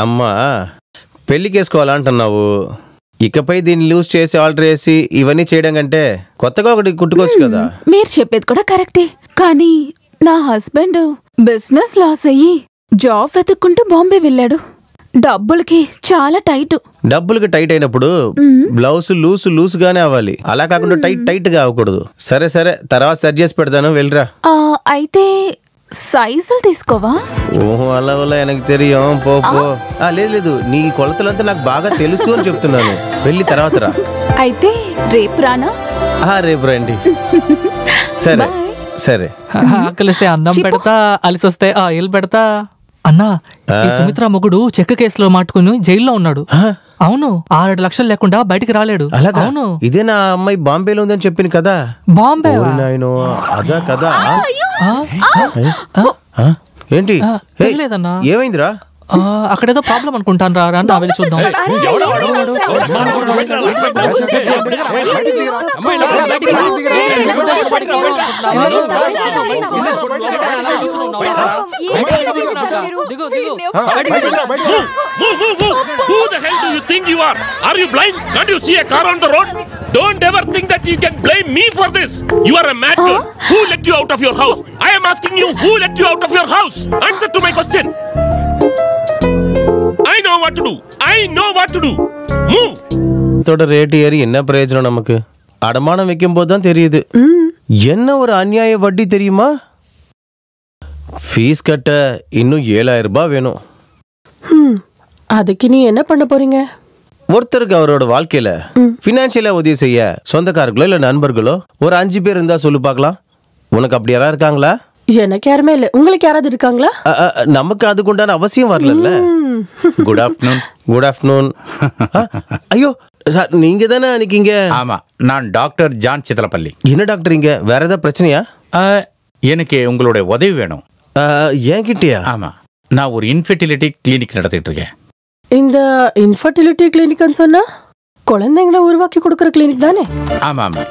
అమ్మా పెళ్ళికేసుకోవాలంటున్నావు, ఇకపై దీన్ని లూజ్ చేసి ఆల్టర్ చేసి ఇవన్నీ చేయడం కంటే కొత్తగా ఒకటి కుట్టుకోవచ్చు కదా. మీరు చెప్పేది కూడా కరెక్టే, కానీ నా హస్బెండ్ బిజినెస్ లాస్ అయ్యి జాబ్ వెతుక్కుంటూ బాంబే వెళ్ళాడు. డబ్బులకి చాలా టైట్. డబ్బులకి టైట్ అయినప్పుడు బ్లౌజ్ లూస్ గానే అవ్వాలి, అలా కాకుండా టైట్ గా అవ్వకూడదు. సరే సరే, తర్వాత సెట్ చేసి పెడతాను, వెళ్ళరా. అయితే సైజులు తీసుకోవా? ఓహో, అలా వల్ల எனக்கு தெரியும், పో. లేదు, నీ కొలతలంతా నాకు బాగా తెలుసు అని చెప్తున్నాను. వెళ్ళి తర్వాత రా. అయితే రేపు రానా? రేపు రండి. సరే సరే. ఆకలిస్తే అన్నం పెడతా, అలిసొస్తే ఆయిల్ పెడతా. అన్నా, ఈ సుమిత్ర మొగుడు చెక్క కేసులో మాట్టుకుని జైల్లో ఉన్నాడు. అవును, 6 లక్షలు లేకుండా బయటికి రాలేడు. అవును, ఇదే నా అమ్మాయి బాంబేలో ఉందని చెప్పింది కదా. బాంబే? అదా కదా. ఏంటి లేదన్నా, ఏమైందిరా? అక్కడేదో ప్రాబ్లం అనుకుంటాను రా, నా వెళ్ళి చూద్దాం. Who the hell do you think you are? Are you blind? Can't you see a car on the road? Don't ever think that you can blame me for this. You are a madman. Who let you out of your house? I am asking you, who let you out of your house? Answer to my question. I know what to do. I know what to do. Move. தோட rate ஏறி என்ன பிரயோஜனம் நமக்கு? அடமானம் வைக்கும் போது தான் தெரியுது என்ன ஒரு அநியாய வட்டி தெரியுமா? ஃபீஸ் கட்ட இன்னும் 7000 ரூபாய் வேணும். அதுக்கு நீ என்ன பண்ண போறீங்க? ஒருத்தருக்கு அவரோட வாழ்க்கையில பினான்சியலா உதவி செய்ய சொந்தக்காரர்களோ இல்ல நண்பர்களோ ஒரு 5 பேர் இருந்தா சொல்லு பார்க்கலாம். உனக்கு அப்படி யாரா இருக்காங்களா? எனக்கு யாருமே இல்ல. உங்களுக்கு யாராவது இருக்காங்களா? நமக்கு அதுக்குண்டான அவசியம் வரல. Good afternoon. Good afternoon. ஐயோ சார், நீங்க தானே நிக்கீங்க? ஆமா, நான் டாக்டர் ஜான் சித்தலப்பள்ளி. என்ன டாக்டர், இங்க வேற ஏதாவது பிரச்சனையா? எனக்கு உங்களுடைய உதவி வேணும். என்கிட்டயா? ஆமா, நான் ஒரு இன்ஃபெர்டிலிட்டி கிளினிக் நடத்திட்டு இருக்கேன். இந்த இன்ஃபர்டிலிட்டி கிளினிக்னு சொன்னா குழந்தைங்களை உருவாக்கி கொடுக்கிற கிளினிக் தானே? ஆமா ஆமா,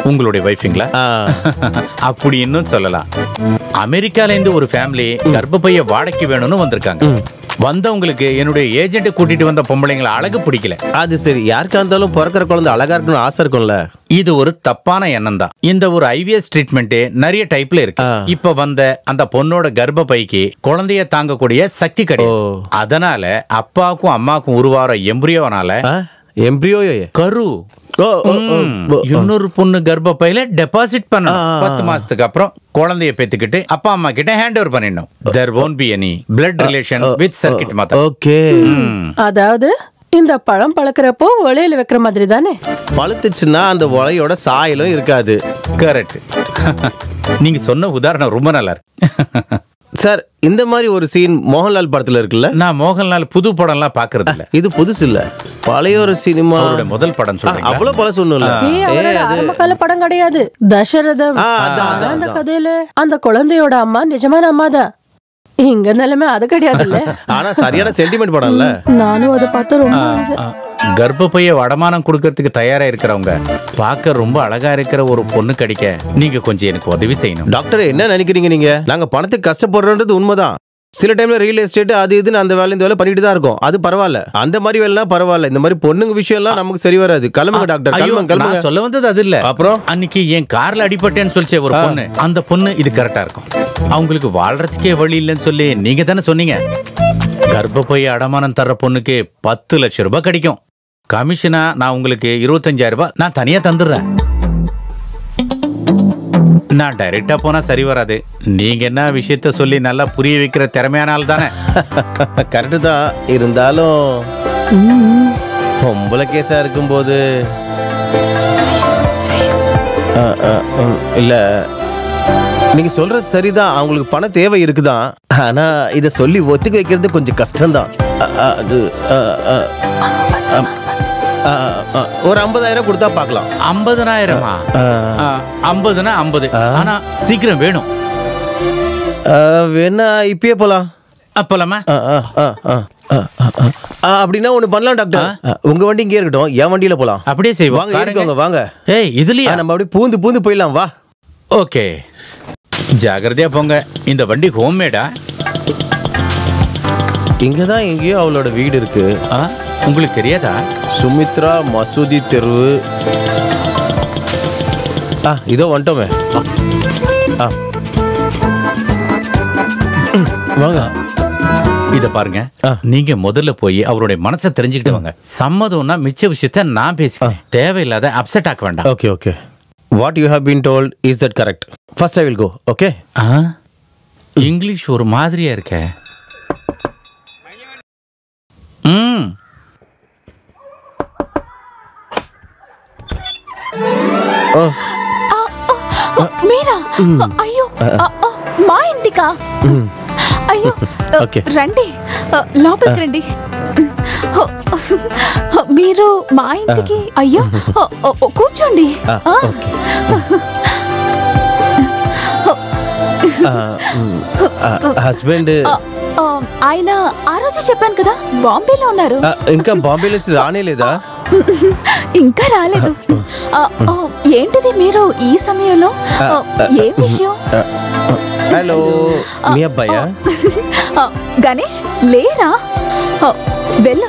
உங்களுடைய வைஃபிங்களா? அப்படி இன்னும் சொல்லலாம். அமெரிக்கால இருந்து ஒரு ஃபேமிலி கர்ப்பப்பைய வாடகைக்கு வேணும்னு வந்திருக்காங்க. வந்தவங்களுக்கு என்னுடைய ஏஜென்ட் கூட்டிட்டு வந்த பொம்பளைங்களை அழகு பிடிக்கல. அது சரி, யாருக்கா இருந்தாலும் பிறக்கிற குழந்தை அழகா இருக்கணும் ஆசை இருக்கும்ல. இது ஒரு தப்பான எண்ணம் தான். இந்த ஒரு ஐவிஎஸ் ட்ரீட்மெண்ட் நிறைய டைப்ல இருக்கு. இப்ப வந்த அந்த பொண்ணோட கர்ப்பப்பைக்கு குழந்தைய தாங்கக்கூடிய சக்தி கிடையாது. அதனால அப்பாவுக்கும் அம்மாவுக்கும் உருவார எம்பிரியோனால கரு இன்னொரு பொண்ணு கர்ப்பப்பையில டெபாசிட் பண்ணணும். 10 மாசத்துக்கு அப்புறம் குழந்தைய பெத்துக்கிட்டு அப்பா அம்மா கிட்ட ஹேண்ட் ஓவர் பண்ணிடணும். There won't be any blood relation with circuit mother. Okay. அதாவது இந்த பழம் பழக்கிறப்போ ஒலையில வைக்கிற மாதிரி தானே? பழுத்துச்சுன்னா அந்த ஒலையோட சாயலும் இருக்காது. கரெக்ட். நீங்க சொன்ன உதாரணம் ரொம்ப நல்லா இருக்கு. சார், இந்த மாதிரி ஒரு சீன் மோகன்லால் படத்துல இருக்குல்ல? நான் மோகன்லால் புது படம்லாம் பாக்குறது இல்ல. இது புதுசு இல்ல, பழைய ஒரு சினிமா. அவரோட முதல் படம் சொல்றீங்க. அவ்வளவு பழசு ஒண்ணும் இல்ல. ஆரம்ப கால படம் கிடையாது. தசரதம். அந்த கதையில அந்த குழந்தையோட அம்மா நிஜமான அம்மா தான். இங்க நிலைமை அது கிடையாதுல்ல. ஆனா சரியான சென்டிமெண்ட் படம் இல்ல. நானும் அதை பார்த்து ரொம்ப கர்ப்பப்பைய வடமானம் கொடுக்கறதுக்கு தயாரா இருக்கிறவங்க பார்க்க ரொம்ப அழகா இருக்கிற ஒரு பொண்ணு கிடைக்க நீங்க கொஞ்சம் எனக்கு உதவி செய்யணும். டாக்டர், என்ன நினைக்கிறீங்க நீங்க? நாங்க பணத்துக்கு கஷ்டப்படுறோன்றது உண்மைதான். சில டைம்ல ரியல் எஸ்டேட் அது இதுன்னு அந்த வேலை இந்த வேலை பண்ணிட்டு தான் இருக்கும். அது பரவாயில்ல, அந்த மாதிரி வேலைலாம் பரவாயில்ல. இந்த மாதிரி பொண்ணுங்க விஷயம் எல்லாம் நமக்கு சரி வராது. கிளம்புங்க டாக்டர், கிளம்புங்க. சொல்ல வந்தது அது இல்ல. அப்புறம் அன்னைக்கு என் கார்ல அடிபட்டேன்னு சொல்லிச்சே ஒரு பொண்ணு, அந்த பொண்ணு இது கரெக்டா இருக்கும். அவங்களுக்கு வாழ்றதுக்கே வழி இல்லைன்னு சொல்லி நீங்க தானே சொன்னீங்க. கர்ப்பப்பைய அடமானம் தர்ற பொண்ணுக்கு 10 லட்சம் ரூபாய் கிடைக்கும். கமிஷனா நான் உங்களுக்கு 25,000 ரூபாய் நான் தனியா தந்துடுறேன். நான் டைரக்டா போனா சரி வராது. நீங்க என்ன விஷயத்த சொல்லி நல்லா புரிய வைக்கிற திறமையான ஆள் தானே? கரெக்டு தான். இருந்தாலும் பொம்பளை கேஸா இருக்கும்போது இல்ல, நீங்க சொல்றது சரிதான். அவங்களுக்கு பண தேவை இருக்குதான். ஆனா இத சொல்லி ஒத்துக்க வைக்கிறது கொஞ்சம் கஷ்டம்தான். ஒரு 50,000 கொடுத்தா பார்க்கலாம். 50,000? 50னா 50. ஆனா சீக்கிரம் வேணும். வேணா இப்பயே போலாம். அப்பலாமா? அப்படின்னா ஒண்ணு பண்ணலாம் டாக்டர். உங்க வண்டி இங்கே இருக்கட்டும், என் வண்டியில போலாம். அப்படியே செய்வோம். வாங்க வாங்க. ஏய், இதுலயா? நம்ம அப்படியே பூந்து போயிடலாம். வா. ஓகே, ஜாகிரதையா போங்க. இந்த வண்டி ஹோம்மேடா? இங்கதான் எங்கேயோ அவளோட வீடு இருக்கு. உங்களுக்கு தெரியாதா? சுமித்ரா மசூதி தெரு. இதோ வந்துட்டோமே. வாங்க. இத பாருங்க, நீங்க முதல்ல போய் அவருடைய மனசை தெரிஞ்சுக்கிட்டு வாங்க. சம்மதம்னா மிச்ச விஷயத்த நான் பேசிக்கிறேன். தேவையில்லாத அப்செட் ஆக்க வேண்டாம். Okay okay. What you have been told is that correct? First I will go. Okay. English ஒரு மாதிரியா இருக்க. మీరా? అయ్యో మా ఇంటికా? అయ్యో రండి, లోపలికి రండి. మీరు మా ఇంటికి? అయ్యో కూర్చోండి. హస్బెండ్ ఆయన ఆ రోజే చెప్పాను కదా బాంబేలో ఉన్నారు. ఇంకా బాంబే నుంచి రానేలేదా? ఇంకా రాలేదు. ఏంటిది మీరు ఈ సమయంలో? ఏం విషయం? హలో, మీ అబ్బాయా? గణేష్ లేరా? వెళ్ళు,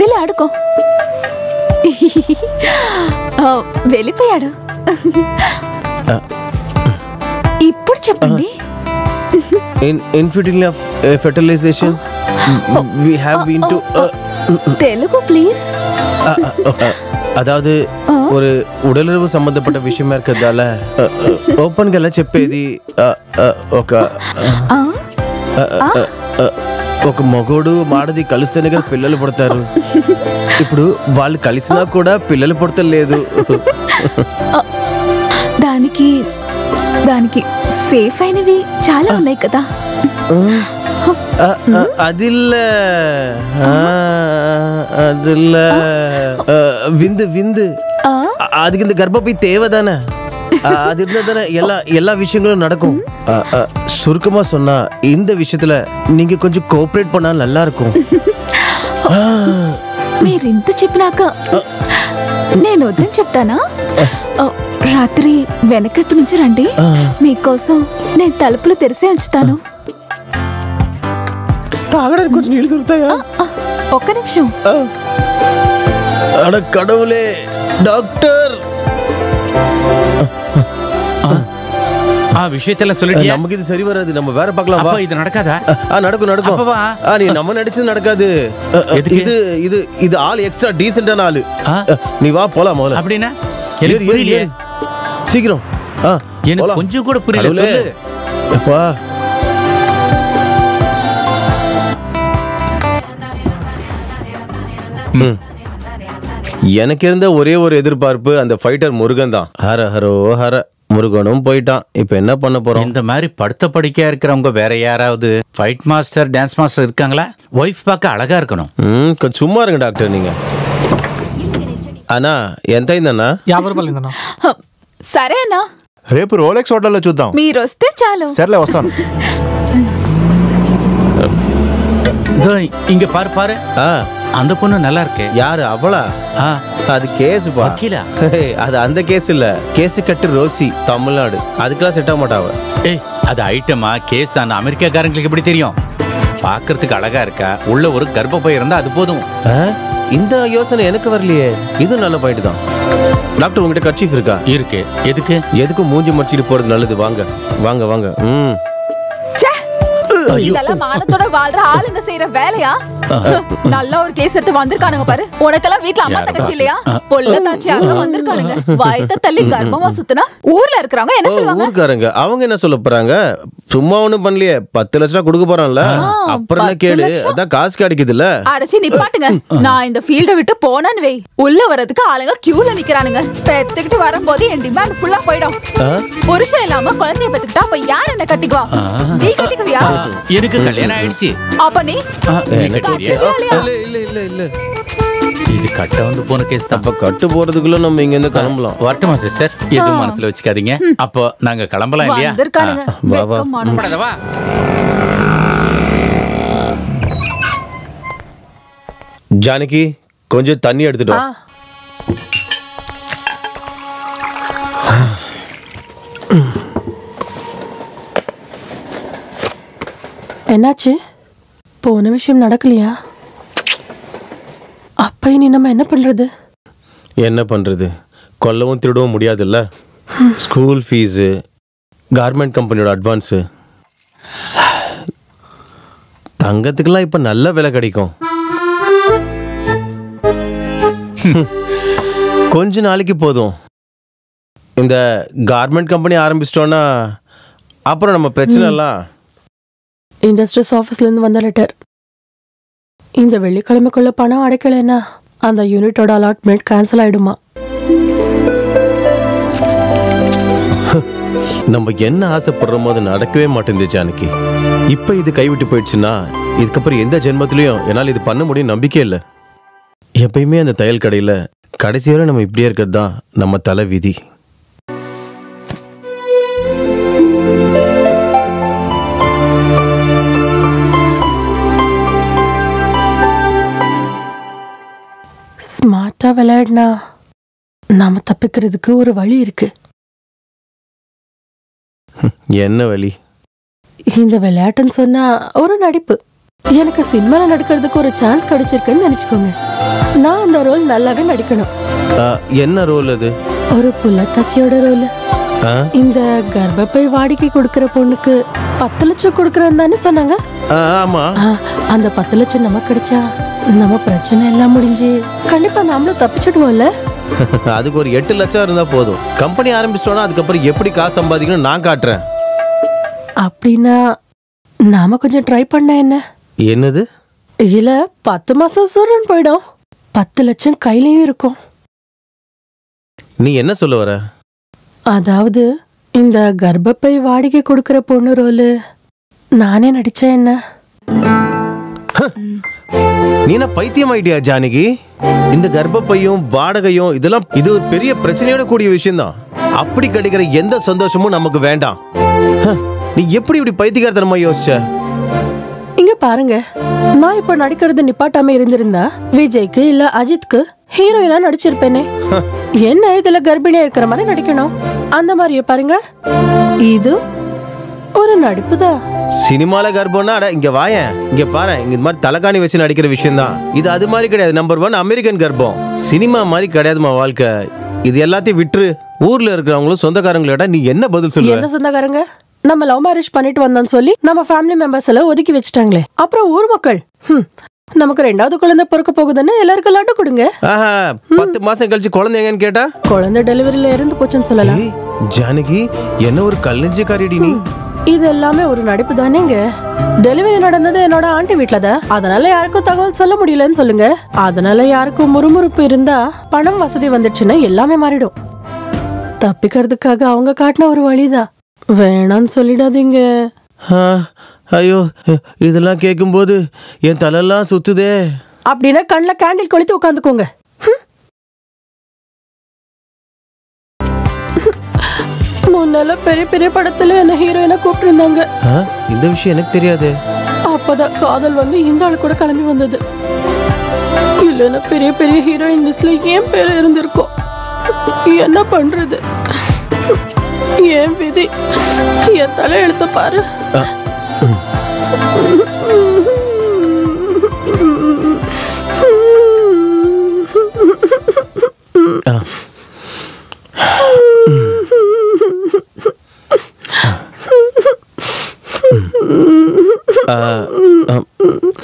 వెళ్ళి ఆడుకో. వెళ్ళిపోయాడు. ఇప్పుడు చెప్పండి. fertilization we have been to Telugu please. అదాదు ஒரு ఉడలరువు సంబంధపட்ட విషయమే இருக்கதால ఓపెన్ గా చెప్పేది ఒక మగోడు మాడది కలిస్తేనే కదా పిల్లలు పుడతారు. ఇప్పుడు వాళ్ళు కలిసినా కూడా పిల్లలు పుడతలేదు. దానికి సేఫ్ అయినవి చాలా ఉన్నాయి కదా. அதில்ல விந்து விந்து அதுக்கு இந்த கர்ப்பப்பை தேவைதானே? அது இருந்தாதானே எல்லா விஷயங்களும் நடக்கும். சுருக்கமா சொன்னா இந்த விஷயத்துல நீங்க கொஞ்சம் கோஆபரேட் பண்ணா நல்லா இருக்கும். మీరు ఇంత చెప్పినాక నేను వద్దని చెప్తానా? రాత్రి వెనకైపు నుంచి రండి, మీకోసం నేను తలుపులు తెరిసే ఉంచుతాను. తాగడానికి కొంచెం నీళ్ళు దొరుకుతాయా? ఒక్క నిమిషం. அட கடவுளே டாக்டர், விஷயத்துல சொல்லிட்டியா? நமக்கு இது சரி வராது, நம்ம வேற பார்க்கலாம். வா. இது நடக்காதா? நடக்கும் நடக்கும். நீ நம்ம நடிச்சது நடக்காது. இது இது இது ஆள் எக்ஸ்ட்ரா டீசென்டான ஆளு. நீ வா போலாம் முதல்ல. அப்படின்னா எனக்கு புரியலையே. சீக்கிரம். எனக்கு கொஞ்சம் கூட புரியல. சொல்லு. அப்பா எனக்கு இருந்த ஒரே ஒரு எதிர்பார்ப்பு அந்த ஃபைட்டர் முருகன் தான். ஹர ஹரோ ஹர. முருகனும் போயிட்டான். இப்ப என்ன பண்ண போறோம்? இந்த மாதிரி படுத்த படிக்கையா இருக்கிறவங்க வேற யாராவது ஃபைட் மாஸ்டர் டான்ஸ் மாஸ்டர் இருக்காங்களா? ஒய்ஃப் பார்க்க அழகா இருக்கணும். கொஞ்சம் சும்மா இருங்க டாக்டர் நீங்க. అన్నా ఎంత అయిందన్నా? 50 రూపాయలు అయిందన్నా. సరే అన్నా, రేపు రోలెక్స్ హోటల్లో చూద్దాం. మీరు వస్తే చాలు. సర్లే వస్తాను. இங்க பாரு பாரு, அந்த பொண்ணு நல்லா இருக்கே. யாரு அவளா? அது கேஸ் வக்கீலா? அது அந்த கேஸ் இல்ல, கேஸ் கட்டு ரோசி, தமிழ்நாடு. அதுக்கெல்லாம் செட் ஆக மாட்டாவ. ஏய், அது ஐட்டமா கேஸ்? அந்த அமெரிக்காக்காரங்களுக்கு எப்படி தெரியும்? பாக்குறதுக்கு அழகா இருக்கா, உள்ள ஒரு கர்ப்பப்பை இருந்தா அது போதும். இந்த யோசனை எனக்கு வரலையே. இது நல்ல பாயிண்ட் தான். டாக்டர் உங்ககிட்ட கர்ச்சீஃப் இருக்கா? இருக்கு. எதுக்கு? எதுக்கு மூஞ்சி மடிச்சிட்டு போறது நல்லது. வாங்க வாங்க வாங்க. இதெல்லாம் மானத்தோட வாழ்ற ஆளுங்க செய்யற வேலையா? நல்ல ஒரு கேஸ் எடுத்து வந்திருக்கானுங்க பாரு. உனக்கெல்லாம் வீட்ல அம்மா தங்கச்சி இல்லையா? பொள்ளதாச்சியாக வந்திருக்கானுங்க. வயத்த தள்ளி கர்ப்பமா சுத்தினா ஊர்ல இருக்கிறவங்க என்ன சொல்லுவாங்க? ஊர்க்காரங்க அவங்க என்ன சொல்ல போறாங்க? சும்மா ஒண்ணும் பண்ணலையே, 10 லட்சம் கொடுக்க போறான்ல, அப்புறம் என்ன கேடு? அதான் காசு கிடைக்குதுல்ல. அடச்சி நிப்பாட்டுங்க. நான் இந்த ஃபீல்ட விட்டு போனேன்னு வை, உள்ள வரதுக்கு ஆளுங்க கியூல நிக்கிறானுங்க. பெத்துக்கிட்டு வரும்போது என் டிமாண்ட் ஃபுல்லா போயிடும். புருஷன் இல்லாம குழந்தைய பெத்துக்கிட்டா அப்ப யார் என்ன கட்டிக்குவா? நீ கட்டிக்குவியா? எனக்கு கல்யாணம் ஆயிடுச்சு. அப்ப நீ இல்ல இல்ல இல்ல, இது கட்ட வந்து போன கேஸ் தான். அப்ப கட்டு போறதுக்குள்ள நம்ம இங்க இருந்து கிளம்பலாம். வரட்டுமா சிஸ்டர்? எதுவும் மனசுல வச்சுக்காதீங்க. அப்போ நாங்க கிளம்பலாம் இல்லையா? வா வா. வா. ஜானகி கொஞ்சம் தண்ணி எடுத்துட்டு வா. என்னாச்சு? போன விஷயம் நடக்கலையா? அப்ப இனி நம்ம என்ன பண்றது? என்ன பண்றது? கொல்லவும் திருடவும் முடியாதுல்ல. ஸ்கூல் ஃபீஸு, கார்மெண்ட் கம்பெனியோட அட்வான்ஸு, தங்கத்துக்கெல்லாம் இப்ப நல்ல விலை கிடைக்கும். கொஞ்ச நாளைக்கு போதும். இந்த கார்மெண்ட் கம்பெனி ஆரம்பிச்சிட்டோன்னா அப்புறம் நம்ம பிரச்சனை எல்லாம். இண்டஸ்ட்ரீஸ் ஆஃபீஸ்ல இருந்து வந்த லெட்டர். இந்த வெள்ளிக்கிழமைக்குள்ள பணம் அடைக்கலைன்னா அந்த யூனிட்டோட அலாட்மெண்ட் கேன்சல் ஆயிடுமா? நம்ம என்ன ஆசைப்படுறோமோ அது நடக்கவே மாட்டேங்குது ஜானகி. இப்ப இது கைவிட்டு போயிடுச்சுன்னா இதுக்கப்புறம் எந்த ஜென்மத்திலையும் என்னால் இது பண்ண முடியும் நம்பிக்கை இல்லை. எப்பயுமே அந்த தையல் கடையில கடைசி வரை நம்ம இப்படியே இருக்கிறது தான் நம்ம தலை விதி. ஸ்மார்ட்டா விளையாடினா நாம தப்பிக்கிறதுக்கு ஒரு வழி இருக்கு. என்ன வழி? இந்த விளையாட்டுன்னு சொன்னா ஒரு நடிப்பு. எனக்கு சினிமால நடிக்கிறதுக்கு ஒரு சான்ஸ் கிடைச்சிருக்குன்னு நினைச்சுக்கோங்க. நான் அந்த ரோல் நல்லாவே நடிக்கணும். என்ன ரோல் அது? ஒரு புள்ளத்தாச்சியோட ரோல். இந்த கர்ப்பப்பை வாடிக்கை கொடுக்கற பொண்ணுக்கு 10 லட்சம் கொடுக்கறேன்னு தானே சொன்னாங்க? ஆமா. அந்த 10 லட்சம் நமக்கு கிடைச்சா நம்ம பிரச்சனை எல்லாம் முடிஞ்சு கண்டிப்பா நாமளும் தப்பிச்சுடுவோம்ல. அதுக்கு ஒரு 8 லட்சம் இருந்தா போதும். கம்பெனி ஆரம்பிச்சிட்டோம்னா அதுக்கப்புறம் எப்படி காசு சம்பாதிக்கணும் நான் காட்டுறேன். அப்படின்னா நாம கொஞ்சம் ட்ரை பண்ண என்ன? என்னது? இல்ல 10 மாசம் சூரன் போயிடும், 10 லட்சம் கையிலயும் இருக்கும். நீ என்ன சொல்ல வர? அதாவது இந்த கர்ப்பப்பை வாடகை கொடுக்கற பொண்ணு ரோலு நானே நடிச்சேன் என்ன? நீ என்ன பைத்தியம் ஆயிட்டியா ஜானகி? இந்த கர்ப்பப்பையும் வாடகையும் இதெல்லாம் இது ஒரு பெரிய பிரச்சனையோட கூடிய விஷயம் தான். அப்படி கிடைக்கிற எந்த சந்தோஷமும் நமக்கு வேண்டாம். நீ எப்படி இப்படி பைத்தியக்காரத்தனமா யோசிச்ச? இங்க பாருங்க, நான் இப்ப நடிக்கிறது நிப்பாட்டாம இருந்திருந்தா விஜய்க்கு இல்ல அஜித்க்கு ஹீரோயினா நடிச்சிருப்பேனே. என்ன இதுல கர்ப்பிணியா இருக்கிற மாதிரி நடிக்கணும்? அந்த மாதிரியே பாருங்க, இது ஒரு நடிப்புதான். சினிமால கர்ப்பம்னா இங்க வாயேன், இங்க பாரு, இங்க இந்த மாதிரி தலைகாணி வச்சு நடிக்கிற விஷயம் தான் இது. அது மாதிரி கிடையாது. நம்பர் 1 அமெரிக்கன் கர்ப்பம். சினிமா மாதிரி கிடையாதுமா வாழ்க்கை. இது எல்லாத்தையும் விட்டுரு. ஊர்ல இருக்கிறவங்களும் சொந்தக்காரங்களோட நீ என்ன பதில் சொல்லுவ? என்ன சொந்தக்காரங்க? நம்ம லவ் மேரேஜ் பண்ணிட்டு வந்தோம்னு சொல்லி நம்ம ஃபேமிலி மெம்பர்ஸ் எல்லாம் ஒதுக்கி வச்சுட்டாங்களே. அப்புறம் ஊர் மக்கள் நமக்கு 2வது குழந்தை பிறக்க போகுதுன்னு எல்லாருக்கும் லட்டு கொடுங்க. 10 மாசம் கழிச்சு குழந்தை எங்கன்னு கேட்டா குழந்தை டெலிவரியில இருந்து போச்சுன்னு சொல்லலாம். ஜானகி என்ன ஒரு கல்லஞ்சிக்காரிடி நீ. இது எல்லாமே ஒரு நடிப்பு தானேங்க. டெலிவரி நடந்தது என்னோட ஆண்டி வீட்ல தான். அதனால யாருக்கும் தகவல் சொல்ல முடியலன்னு சொல்லுங்க. அதனால யாருக்கும் முறுமுறுப்பு இருந்தா பணம் வசதி வந்துடுச்சுன்னா எல்லாமே மாறிடும். தப்பிக்கிறதுக்காக அவங்க காட்டின ஒரு வழிதான். வேணான்னு சொல்லிடாதீங்க. ஐயோ, இதெல்லாம் கேட்கும்போது என் தலையெல்லாம் சுத்துதே. அப்படின்னா கண்ணுல கேண்டில் கொளுத்தி உட்காந்துக்கோங்க. முன்னால பெரிய பெரிய படத்துல என்ன ஹீரோயினா கூப்பிட்டு இருந்தாங்க. இந்த விஷயம் எனக்கு தெரியாது. அப்பதான் காதல் வந்து இந்த ஆள் கூட கிளம்பி வந்தது. இல்லைன்னா பெரிய பெரிய ஹீரோயின் லிஸ்ட்ல ஏன் பேர் இருந்திருக்கும். என்ன பண்றது? ஏன் விதி, என் தலை எழுத்த பாரு.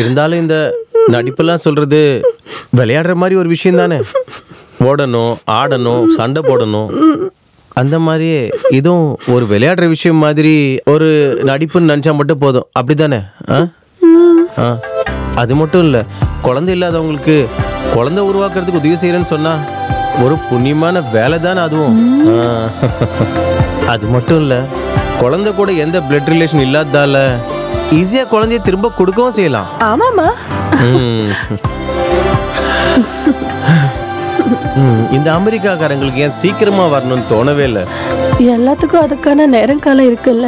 இருந்தாலும் இந்த நடிப்பெல்லாம் சொல்றது விளையாடுற மாதிரி ஒரு விஷயம் தானே. ஓடணும், ஆடணும், சண்டை போடணும், அந்த மாதிரியே இதுவும் ஒரு விளையாடுற விஷயம் மாதிரி ஒரு நடிப்புன்னு நினைச்சா மட்டும் போதும். அப்படித்தானே? அது மட்டும் இல்ல, குழந்தை இல்லாதவங்களுக்கு குழந்தை உருவாக்குறதுக்கு உதவி செய்யறேன்னு சொன்னா ஒரு புண்ணியமான வேலை தானே அதுவும். அது மட்டும் இல்ல, குழந்தை கூட எந்த பிளட் ரிலேஷன் இல்லாததால ஈஸியா குழந்தைய திரும்ப கொடுக்கவும் செய்யலாம். ஆமாமா. இந்த அமெரிக்காக்காரங்களுக்கு ஏன் சீக்கிரமா வரணும்னு தோணவே இல்லை. எல்லாத்துக்கும் அதுக்கான நேரம் காலம் இருக்குல்ல.